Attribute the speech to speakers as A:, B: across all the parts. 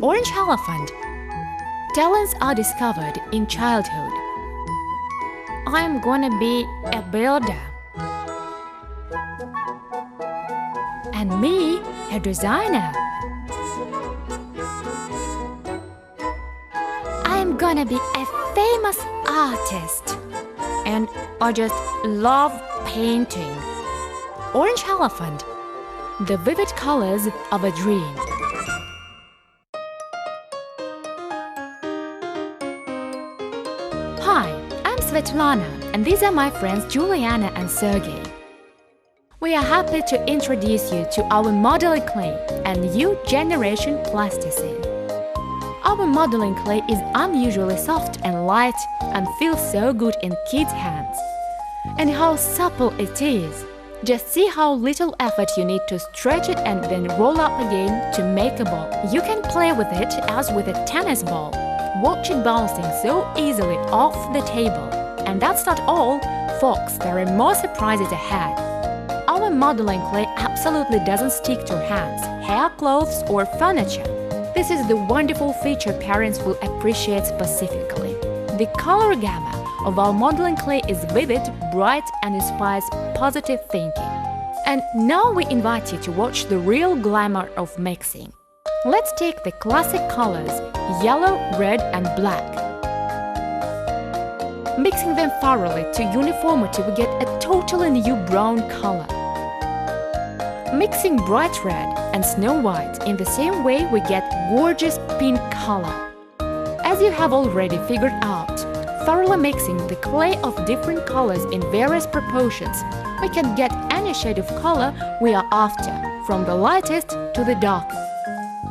A: Orange elephant. Talents are discovered in childhood. I am gonna be a builder. And me, a designer. I am gonna be a famous artist. And I just love painting. Orange elephant. The vivid colors of a dream. Hi, I'm Svetlana, and these are my friends Juliana and Sergey. We are happy to introduce you to our modeling clay and new generation plasticine. Our modeling clay is unusually soft and light and feels so good in kids' hands. And how supple it is! Just see how little effort you need to stretch it and then roll up again to make a ball. You can play with it as with a tennis ball. Watch it bouncing so easily off the table. And that's not all, folks, there are more surprises ahead. Our modeling clay absolutely doesn't stick to hands, hair, clothes or furniture. This is the wonderful feature parents will appreciate specifically. The color gamma of our modeling clay is vivid, bright and inspires positive thinking. And now we invite you to watch the real glamour of mixing. Let's take the classic colors yellow, red and black. Mixing them thoroughly to uniformity, we get a totally new brown color. Mixing bright red and snow white in the same way, we get gorgeous pink color. As you have already figured out, thoroughly mixing the clay of different colors in various proportions, we can get any shade of color we are after, from the lightest to the darkest.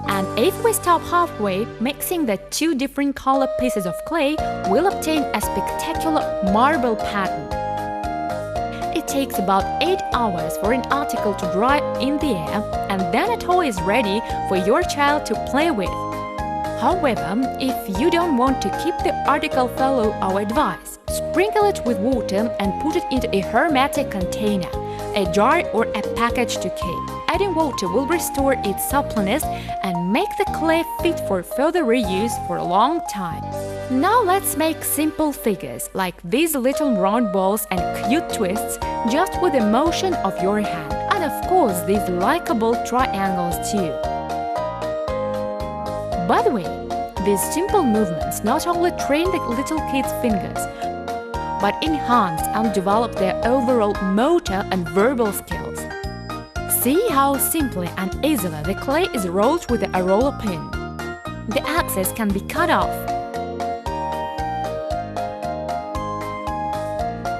A: And if we stop halfway, mixing the two different color pieces of clay, we'll obtain a spectacular marble pattern. It takes about 8 hours for an article to dry in the air, and then a toy is ready for your child to play with. However, if you don't want to keep the article, follow our advice. Sprinkle it with water and put it into a hermetic container, a jar or a package to keep. Adding water will restore its suppleness and make the clay fit for further reuse for a long time. Now let's make simple figures like these little round balls and cute twists just with the motion of your hand. And of course these likable triangles too. By the way, these simple movements not only train the little kids' fingers, but enhance and develop their overall motor and verbal skills. See how simply and easily the clay is rolled with a roller pin. The axis can be cut off.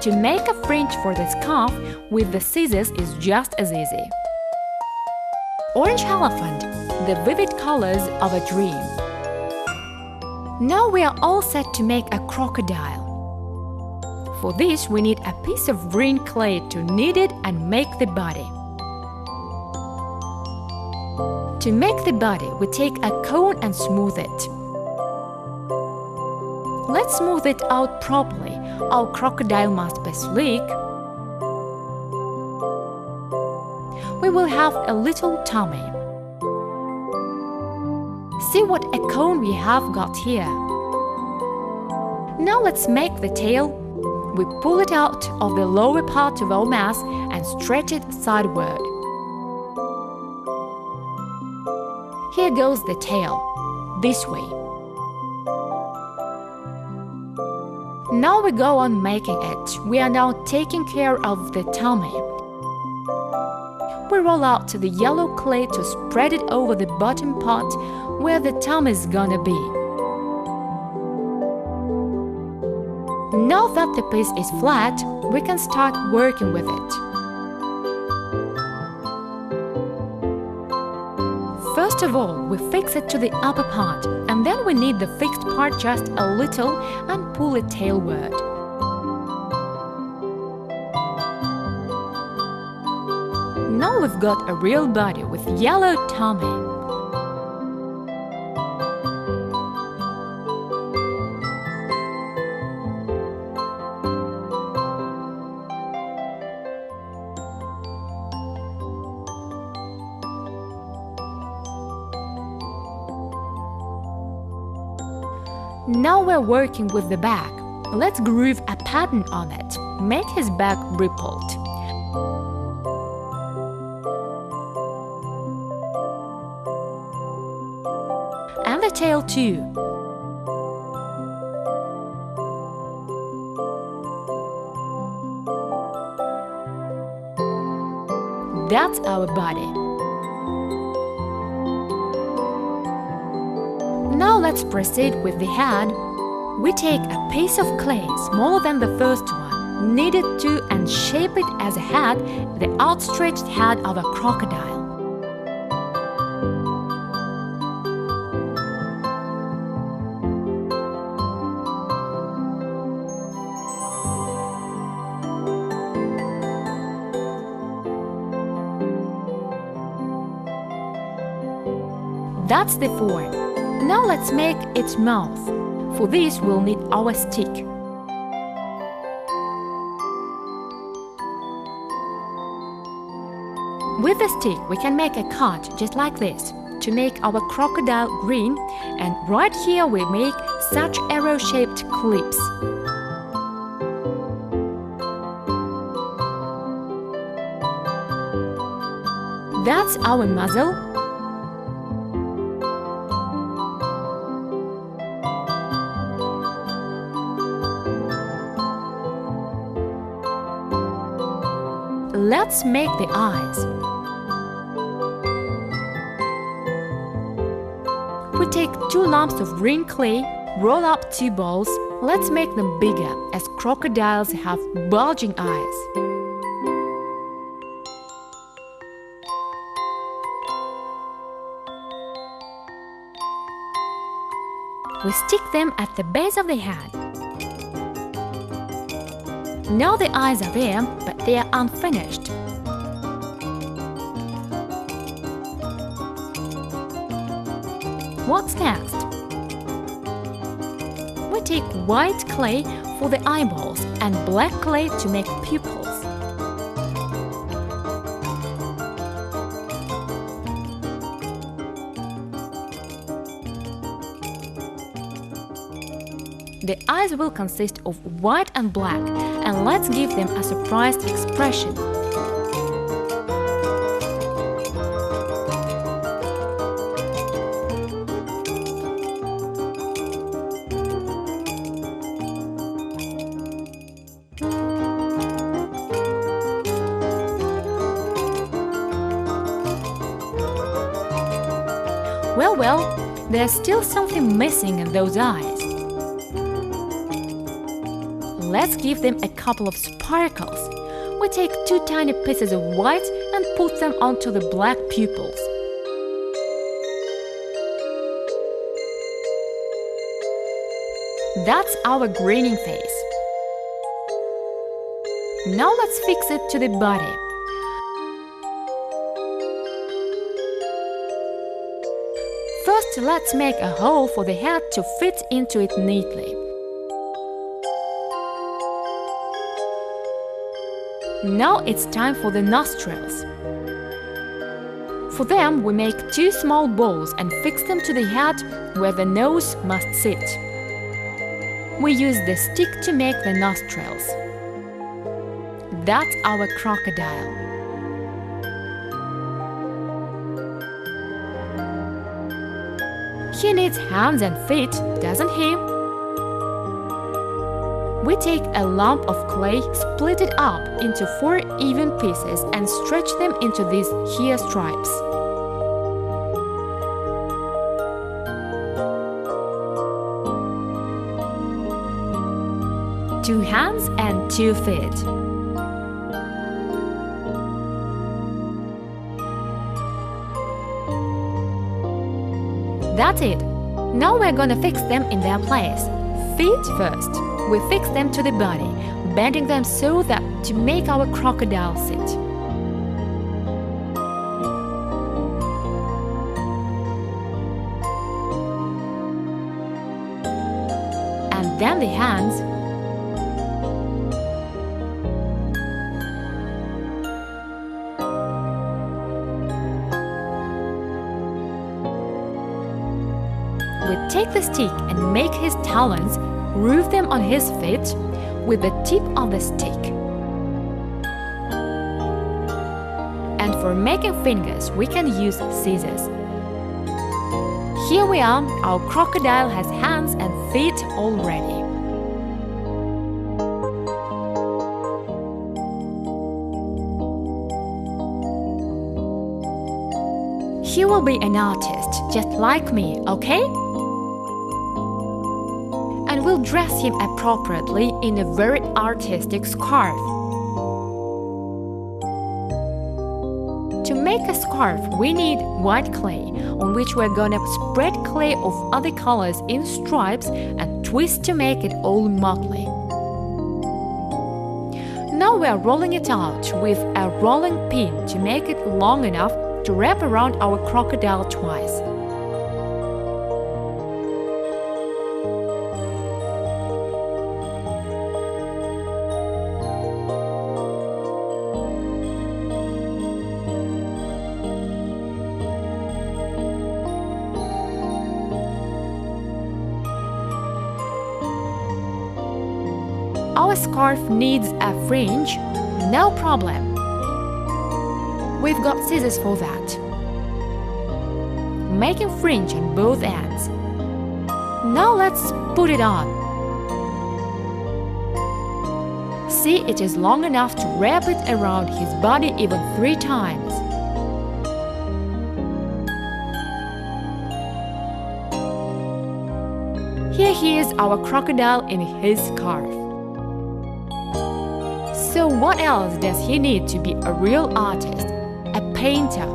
A: To make a fringe for the scarf with the scissors is just as easy. Orange elephant, the vivid colors of a dream. Now we are all set to make a crocodile. For this we need a piece of green clay to knead it and make the body. To make the body, we take a cone and smooth it. Let's smooth it out properly. Our crocodile must be sleek. We will have a little tummy. See what a cone we have got here. Now let's make the tail. We pull it out of the lower part of our mass and stretch it sideward. Here goes the tail, this way. Now we go on making it. We are now taking care of the tummy. We roll out the yellow clay to spread it over the bottom part where the tummy is gonna be. Now that the piece is flat, we can start working with it. First of all, we fix it to the upper part, and then we knead the fixed part just a little and pull it tailward. Now we've got a real body with yellow tummy. Now we're working with the back. Let's groove a pattern on it. Make his back rippled. And the tail too. That's our body. Now let's proceed with the head. We take a piece of clay smaller than the first one, knead it to and shape it as a head, the outstretched head of a crocodile. That's the form. Now let's make its mouth. For this we'll need our stick. With the stick we can make a cut just like this to make our crocodile grin, and right here we make such arrow-shaped clips. That's our muzzle. Let's make the eyes. We take 2 lumps of green clay, roll up 2 balls. Let's make them bigger, as crocodiles have bulging eyes. We stick them at the base of the head. Now the eyes are there, but they are unfinished. What's next? We take white clay for the eyeballs and black clay to make pupils. The eyes will consist of white and black, and let's give them a surprised expression. Well, there's still something missing in those eyes. Let's give them a couple of sparkles. We take 2 tiny pieces of white and put them onto the black pupils. That's our grinning face. Now let's fix it to the body. First, let's make a hole for the head to fit into it neatly. Now it's time for the nostrils. For them, we make 2 small balls and fix them to the head where the nose must sit. We use the stick to make the nostrils. That's our crocodile. He needs hands and feet, doesn't he? We take a lump of clay, split it up into 4 even pieces and stretch them into these here stripes. Two hands and 2 feet. That's it. Now we're gonna fix them in their place. Feet first. We fix them to the body, bending them so that to make our crocodile sit. And then the hands. we take the stick and make his talons, groove them on his feet with the tip of the stick. And for making fingers, we can use scissors. Here we are, our crocodile has hands and feet already. He will be an artist, just like me, okay? And we'll dress him appropriately in a very artistic scarf. To make a scarf, we need white clay, on which we're gonna spread clay of other colors in stripes and twist to make it all motley. Now we are rolling it out with a rolling pin to make it long enough to wrap around our crocodile twice. Our scarf needs a fringe? No problem. We've got scissors for that. Making fringe on both ends. Now let's put it on. See, it is long enough to wrap it around his body even 3 times. Here he is, our crocodile in his scarf. So what else does he need to be a real artist, a painter?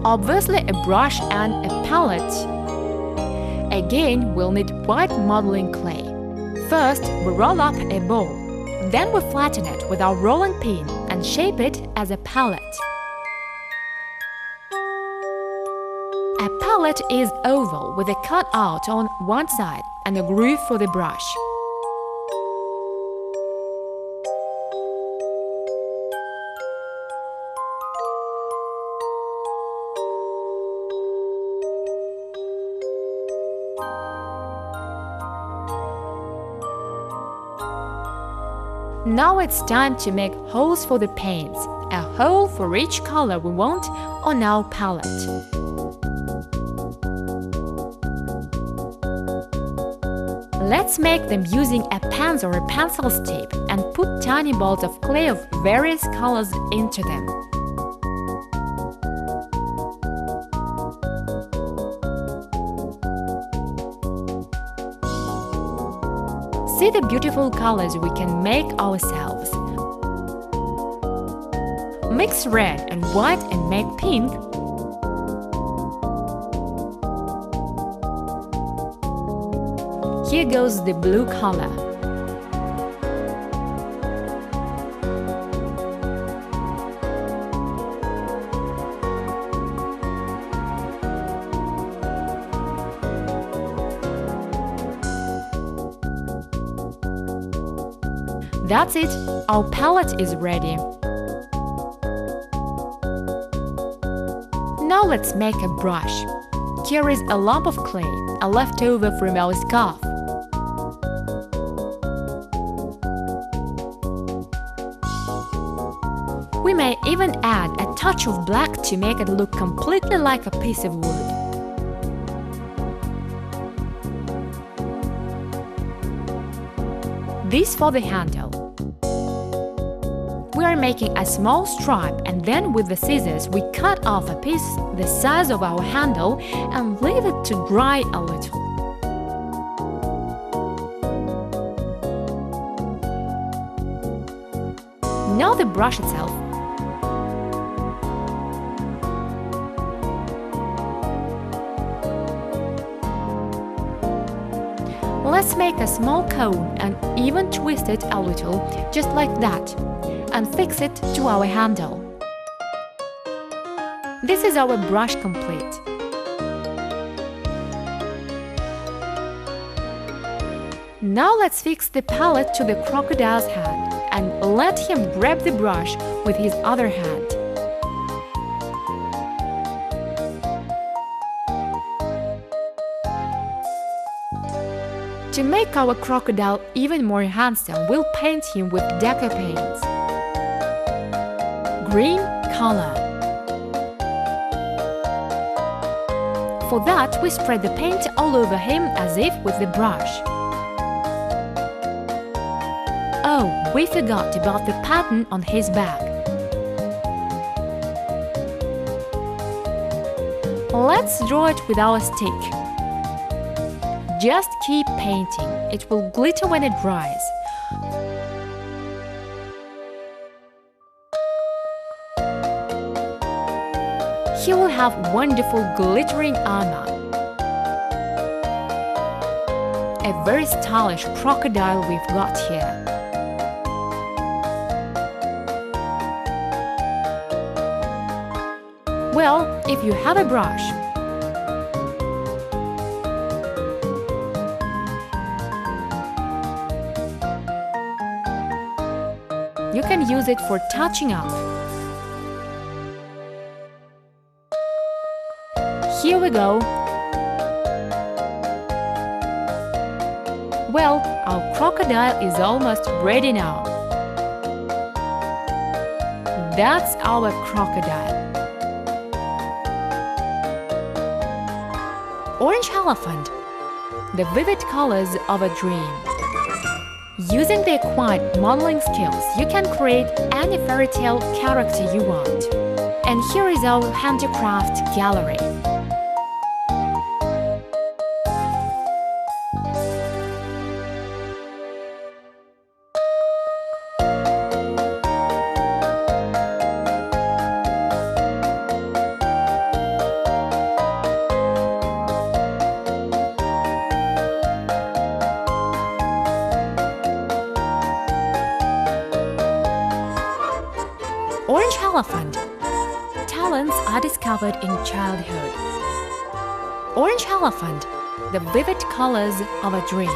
A: Obviously a brush and a palette. Again, we'll need white modeling clay. First, we roll up a ball. Then we flatten it with our rolling pin and shape it as a palette. A palette is oval with a cutout on one side and a groove for the brush. Now it's time to make holes for the paints, a hole for each color we want on our palette. Let's make them using a pen or a pencil tip and put tiny balls of clay of various colors into them. See the beautiful colors we can make ourselves. Mix red and white and make pink. Here goes the blue color. That's it, our palette is ready. Now let's make a brush. Here is a lump of clay, a leftover from our scarf. We may even add a touch of black to make it look completely like a piece of wood. This for the handle. We are making a small stripe and then with the scissors we cut off a piece the size of our handle and leave it to dry a little. Now the brush itself. Let's make a small cone and even twist it a little, just like that, and fix it to our handle. This is our brush complete. Now let's fix the palette to the crocodile's hand and let him grab the brush with his other hand. To make our crocodile even more handsome, we'll paint him with deco paints. Green color. For that, we spread the paint all over him as if with the brush. Oh, we forgot about the pattern on his back. Let's draw it with our stick. Just keep painting, it will glitter when it dries. He will have wonderful glittering armor. A very stylish crocodile we've got here. Well, if you have a brush, you can use it for touching up. Here we go. Well, our crocodile is almost ready now. That's our crocodile. Orange elephant, the vivid colors of a dream. Using the acquired modeling skills, you can create any fairy tale character you want. And here is our handicraft gallery. Orange elephant. Talents are discovered in childhood. Orange elephant. The vivid colors of a dream.